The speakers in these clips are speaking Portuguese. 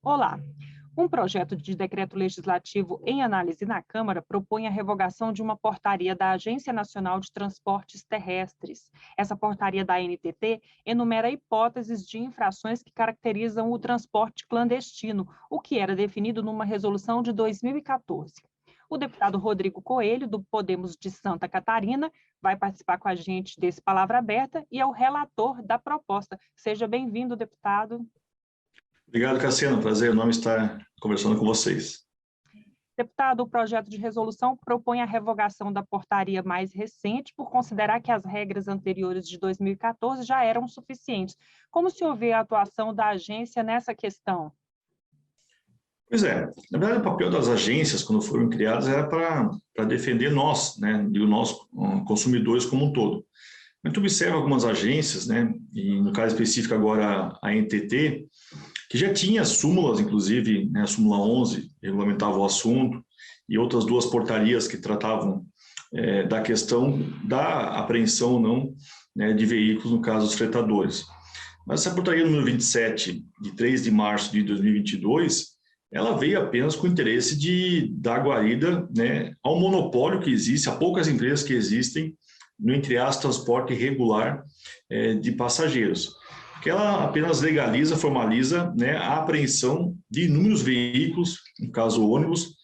Olá! Um projeto de decreto legislativo em análise na Câmara propõe a revogação de uma portaria da Agência Nacional de Transportes Terrestres. Essa portaria da ANTT enumera hipóteses de infrações que caracterizam o transporte clandestino, o que era definido numa resolução de 2014. O deputado Rodrigo Coelho, do Podemos de Santa Catarina, vai participar com a gente desse Palavra Aberta e é o relator da proposta. Seja bem-vindo, deputado. Obrigado, Cassiano. Prazer enorme estar conversando com vocês. Deputado, o projeto de resolução propõe a revogação da portaria mais recente por considerar que as regras anteriores de 2014 já eram suficientes. Como o senhor vê a atuação da agência nessa questão? Pois é, na verdade o papel das agências, quando foram criadas, era para defender nós, né, e nós consumidores como um todo. A gente observa algumas agências, né, e no caso específico agora a NTT, que já tinha súmulas, inclusive, né, a súmula 11 regulamentava o assunto, e outras duas portarias que tratavam da questão da apreensão ou não, né, de veículos, no caso dos fretadores. Mas essa portaria número 27, de 3 de março de 2022, ela veio apenas com o interesse de dar guarida, né, ao monopólio que existe, a poucas empresas que existem no, entre aspas, transporte regular de passageiros. Porque ela apenas legaliza, formaliza, né, a apreensão de inúmeros veículos, no caso ônibus,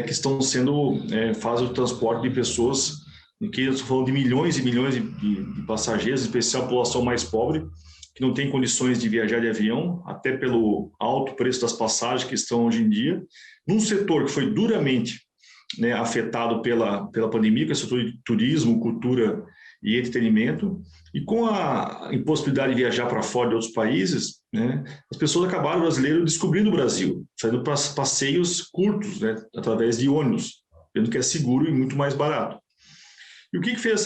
que estão sendo, fazem o transporte de pessoas, que eu estou falando de milhões e milhões de passageiros, em especial a população mais pobre, que não tem condições de viajar de avião, até pelo alto preço das passagens que estão hoje em dia, num setor que foi duramente, né, afetado pela pandemia, que é o setor de turismo, cultura e entretenimento, e com a impossibilidade de viajar para fora de outros países, né, as pessoas acabaram, brasileiros, descobrindo o Brasil, saindo para passeios curtos, né, através de ônibus, vendo que é seguro e muito mais barato. E o que fez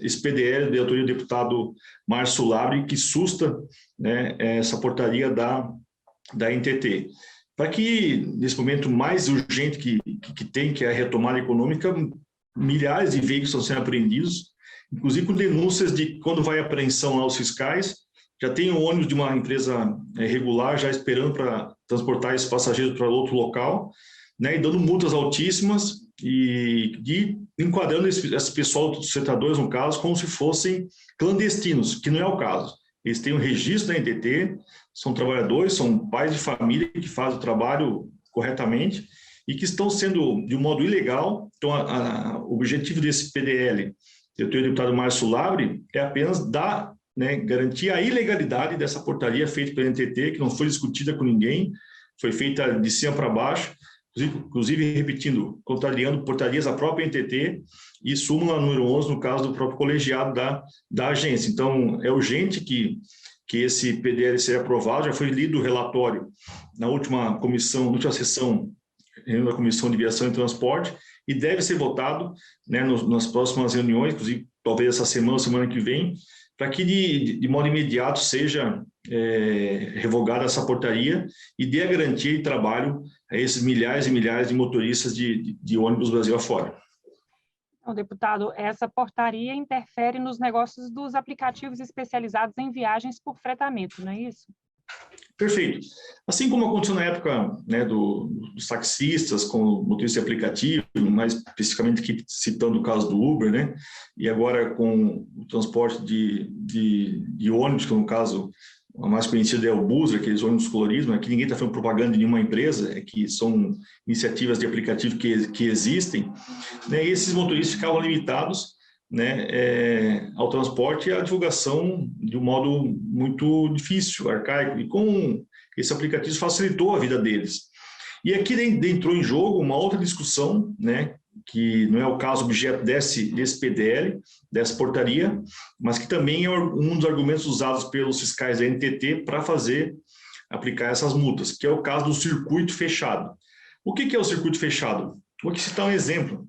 esse PDL de autoria do deputado Márcio Labre, que susta, né, essa portaria da NTT? Para que, nesse momento mais urgente que tem, que é a retomada econômica, milhares de veículos estão sendo apreendidos, inclusive com denúncias de quando vai a apreensão aos fiscais, já tem um ônibus de uma empresa regular já esperando para transportar esses passageiros para outro local, né, e dando multas altíssimas e enquadrando esse pessoal dos fretadores, no caso, como se fossem clandestinos, que não é o caso. Eles têm um registro da NTT, são trabalhadores, são pais de família que fazem o trabalho corretamente e que estão sendo de um modo ilegal. Então, o objetivo desse PDL, eu tenho o deputado Márcio Labre, é apenas dar, né, garantir a ilegalidade dessa portaria feita pela NTT, que não foi discutida com ninguém, foi feita de cima para baixo, inclusive, repetindo, contrariando portarias da própria NTT e súmula número 11, no caso do próprio colegiado da agência. Então, é urgente que esse PDL seja aprovado, já foi lido o relatório na última sessão da Comissão de Viação e Transporte, e deve ser votado, né, nas próximas reuniões, inclusive talvez essa semana que vem, para que de modo imediato seja revogada essa portaria e dê a garantia de trabalho a esses milhares e milhares de motoristas de ônibus Brasil afora. Então, deputado, essa portaria interfere nos negócios dos aplicativos especializados em viagens por fretamento, não é isso? Perfeito. Assim como aconteceu na época, né, dos taxistas com o motorista de aplicativo, mais especificamente aqui citando o caso do Uber, né, e agora com o transporte de ônibus, que no caso a mais conhecida é o Bus, aqueles ônibus coloridos, né, que ninguém está fazendo propaganda de nenhuma empresa, que são iniciativas de aplicativo que existem, né, e esses motoristas ficavam limitados, né, ao transporte e à divulgação de um modo muito difícil, arcaico, e com esse aplicativo facilitou a vida deles. E aqui entrou em jogo uma outra discussão, né, que não é o caso objeto desse PDL, dessa portaria, mas que também é um dos argumentos usados pelos fiscais da NTT para aplicar essas multas, que é o caso do circuito fechado. O que é o circuito fechado? Vou aqui citar um exemplo.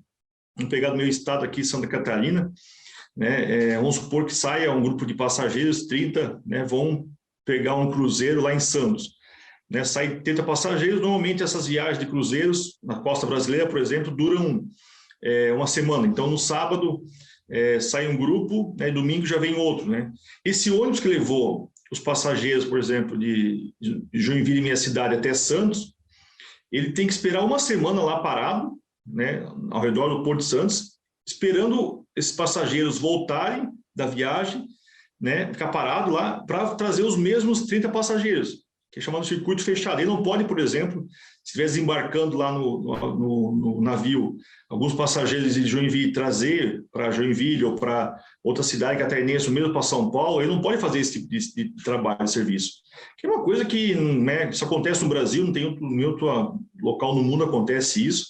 Vamos pegar do meu estado aqui, Santa Catarina, né, vamos supor que saia um grupo de passageiros, 30, né, vão pegar um cruzeiro lá em Santos. Né, sai 30 passageiros, normalmente essas viagens de cruzeiros na costa brasileira, por exemplo, duram uma semana. Então, no sábado sai um grupo, né, domingo já vem outro. Né? Esse ônibus que levou os passageiros, por exemplo, de Joinville, minha cidade, até Santos, ele tem que esperar uma semana lá parado, né, ao redor do Porto de Santos, esperando esses passageiros voltarem da viagem, né, ficar parado lá para trazer os mesmos 30 passageiros, que é chamado circuito fechado. Ele não pode, por exemplo, se estiver desembarcando lá no navio, alguns passageiros de Joinville trazer para Joinville ou para outra cidade catarinense, ou mesmo para São Paulo, ele não pode fazer esse tipo de trabalho, de serviço. Que é uma coisa que, né, isso acontece no Brasil, não tem em outro local no mundo acontece isso.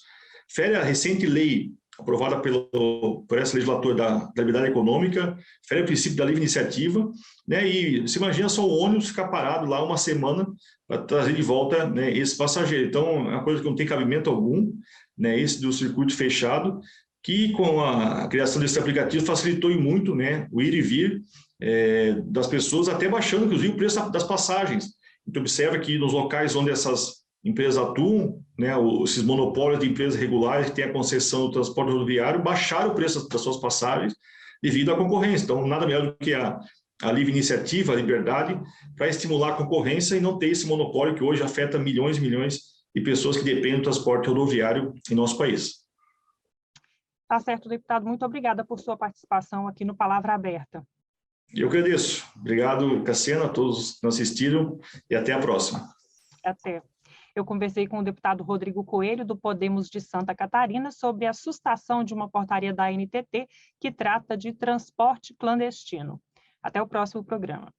Fere a recente lei aprovada por essa legislatura da liberdade econômica, fere o princípio da livre iniciativa, né, e você imagina só o ônibus ficar parado lá uma semana para trazer de volta, né, esse passageiro. Então, é uma coisa que não tem cabimento algum, né, esse do circuito fechado, que com a criação desse aplicativo facilitou muito, né, o ir e vir das pessoas, até baixando, inclusive, o preço das passagens. Então, observa que nos locais onde essas empresas atuam, né, esses monopólios de empresas regulares que têm a concessão do transporte rodoviário, baixaram o preço das suas passagens devido à concorrência. Então, nada melhor do que a livre iniciativa, a liberdade, para estimular a concorrência e não ter esse monopólio que hoje afeta milhões e milhões de pessoas que dependem do transporte rodoviário em nosso país. Tá certo, deputado. Muito obrigada por sua participação aqui no Palavra Aberta. Eu que agradeço. Obrigado, Cassiana, a todos que nos assistiram e até a próxima. Até. Eu conversei com o deputado Rodrigo Coelho, do Podemos de Santa Catarina, sobre a sustação de uma portaria da ANTT que trata de transporte clandestino. Até o próximo programa.